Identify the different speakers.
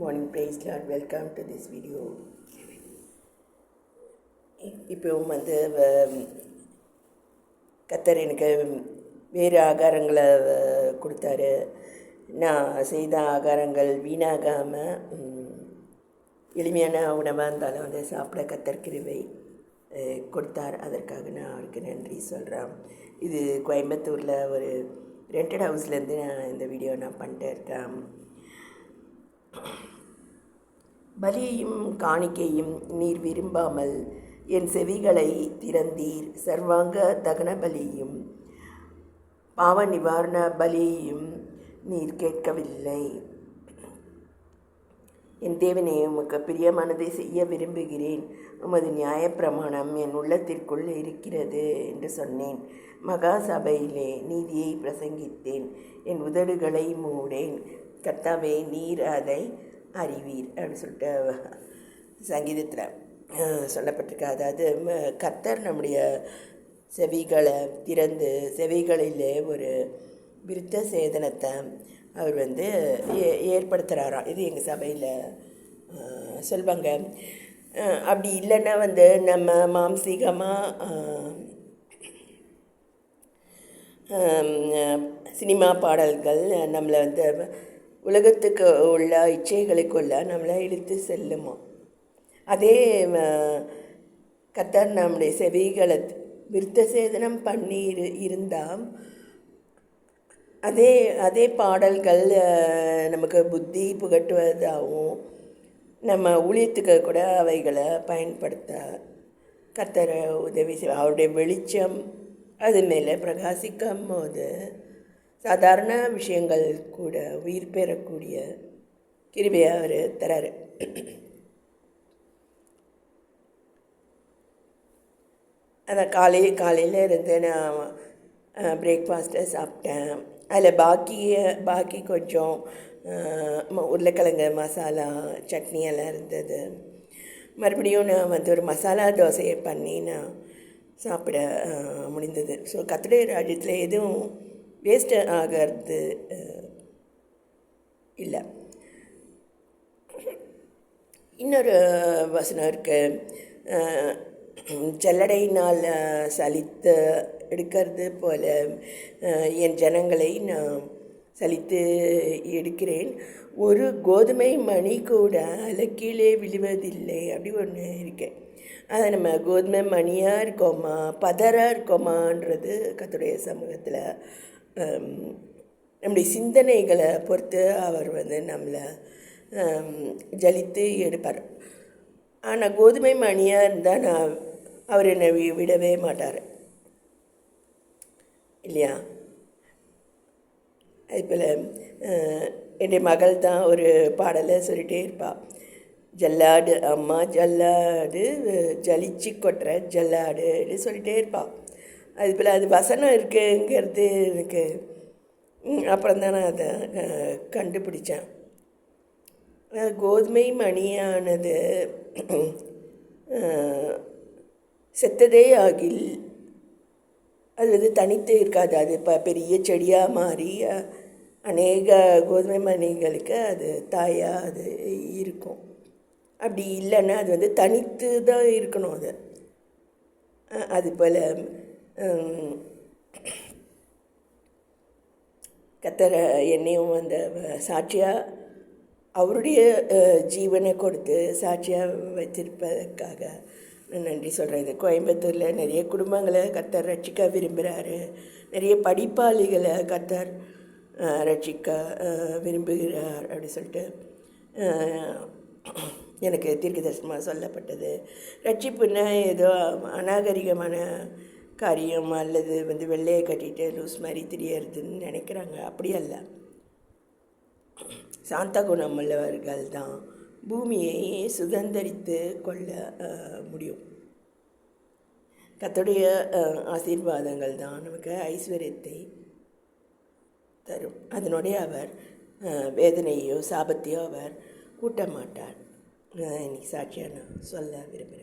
Speaker 1: Morning, praise Lord. Welcome to this video. இப்போவும் கத்தர் எனக்கு வேறு ஆகாரங்களை கொடுத்தாரு. நான் செய்த ஆகாரங்கள் வீணாகாமல் எளிமையான உணவாக இருந்தாலும் சாப்பிட கத்தர் கிருபை கொடுத்தார். அதற்காக நான் அவருக்கு நன்றி சொல்கிறேன். இது கோயம்புத்தூரில் ஒரு ரெண்டட் ஹவுஸ்லேருந்து நான் இந்த வீடியோ பண்ணிட்டே இருக்கேன். பலியையும் காணிக்கையும் நீர் விரும்பாமல் என் செவிகளை திறந்தீர். சர்வாங்க தகன பலியும் பாவ நிவாரண பலியையும் நீர் கேட்கவில்லை. என் தேவனே, உமக்கு பிரியமானதை செய்ய விரும்புகிறேன். உமது நியாயப்பிரமாணம் என் உள்ளத்திற்குள் இருக்கிறது என்று சொன்னேன். மகா சபையிலே நீதியை பிரசங்கித்தேன். என் உதடுகளை மூடேன். கர்த்தாவே, நீர் அதை அறிவீர் அப்படின்னு சொல்லிட்டு சங்கீதத்தில் சொல்லப்பட்டிருக்கு. அதாவது கர்த்தர் நம்முடைய செவிகளை திறந்து செவிகளிலே ஒரு விருத்த சேதனத்தை அவர் ஏற்படுத்துகிறாராம். இது எங்கள் சபையில் சொல்வாங்க. அப்படி இல்லைன்னா நம்ம மாம்சீகமாக சினிமா பாடல்கள் நம்மளை உலகத்துக்கு உள்ள இச்சைகளுக்குள்ள நம்மளை இழுத்து செல்லுமோ, அதே கர்த்தர் நம்முடைய செவிகளை விருத்த சேதனம் பண்ணி இருந்தால் அதே பாடல்கள் நமக்கு புத்தி புகட்டுவதாகவும் நம்ம ஊழியத்துக்கு கூட அவைகளை பயன்படுத்த கர்த்தர் உதவி செய்வார். அவருடைய வெளிச்சம் அது மேலே பிரகாசிக்கும் போது சாதாரண விஷயங்கள் கூட உயிர் பெறக்கூடிய கிருபையை அவர் தராரு. அதான் காலையில் இருந்து நான் பிரேக்ஃபாஸ்ட்டை சாப்பிட்டேன். அதில் பாக்கி கொஞ்சம் உருளைக்கிழங்கு மசாலா சட்னி எல்லாம் இருந்தது. மறுபடியும் நான் ஒரு மசாலா தோசையை பண்ணி நான் சாப்பிட முடிந்தது. ஸோ கர்த்தருடைய ராஜ்யத்தில் எதுவும் வேஸ்ட்டு ஆகிறது இல்லை. இன்னொரு வசனம் இருக்குது, ஜல்லடையினால் சலித்து எடுக்கிறது போல என் ஜனங்களை நான் சலித்து எடுக்கிறேன். ஒரு கோதுமை மணி கூட கீழே விழுவதில்லை. அப்படி ஒன்று இருக்கேன். அதை நம்ம கோதுமை மணியாக இருக்கோமா பதராக இருக்கோமான்றது கர்த்தருடைய சமூகத்தில் நம்முடைய சிந்தனைகளை பொறுத்து அவர் நம்மளை ஜலித்து எடுப்பார். ஆனால் கோதுமை மணியாக இருந்தால் அவர் என்னை விடவே மாட்டார் இல்லையா? அதுபோல் என்னுடைய மகள் தான் ஒரு பாடலை சொல்லிகிட்டே இருப்பாள். ஜல்லாடு அம்மா ஜல்லாடு ஜலிச்சு கொட்டுற ஜல்லாடுன்னு சொல்லிகிட்டே இருப்பாள். அதுபோல் அது வசனம் இருக்குங்கிறது எனக்கு அப்புறம் தான் நான் அதை கண்டுபிடிச்சேன். கோதுமை மணியானது செத்ததே ஆகில் அது தனித்து இருக்காது. அது பெரிய செடியாக மாறி அநேக கோதுமை மணிகளுக்கு அது தாயாக அது இருக்கும். அப்படி இல்லைன்னா அது தனித்து தான் இருக்கணும். அதுபோல் கர்த்தர் என்னையும் சாட்சியாக அவருடைய ஜீவனை கொடுத்து சாட்சியாக வச்சிருப்பதற்காக நான் நன்றி சொல்கிறேன். இது கோயம்புத்தூரில் நிறைய குடும்பங்களை கர்த்தர் ரட்சிக்க விரும்புகிறாரு. நிறைய படிப்பாளிகளை கர்த்தர் ரட்சிக்க விரும்புகிறார் அப்படி சொல்லிட்டு எனக்கு தீர்க்கதரிசனமாக சொல்லப்பட்டது. ரட்சிப்புன்னா ஏதோ அநாகரிகமான காரியம் அல்லது வெள்ளையை கட்டிட்டு லூஸ் மாதிரி தெரியறதுன்னு நினைக்கிறாங்க. அப்படி அல்ல. சாந்த குணம் உள்ளவர்கள் தான் பூமியை சுதந்திரித்து கொள்ள முடியும். கர்த்தருடைய ஆசீர்வாதங்கள் தான் நமக்கு ஐஸ்வர்யத்தை தரும். அதனுடைய அவர் வேதனையோ சாபத்தையோ அவர் கூட்ட மாட்டார். இன்னைக்கு சாட்சியாக நான் சொல்ல விரும்புகிறேன்.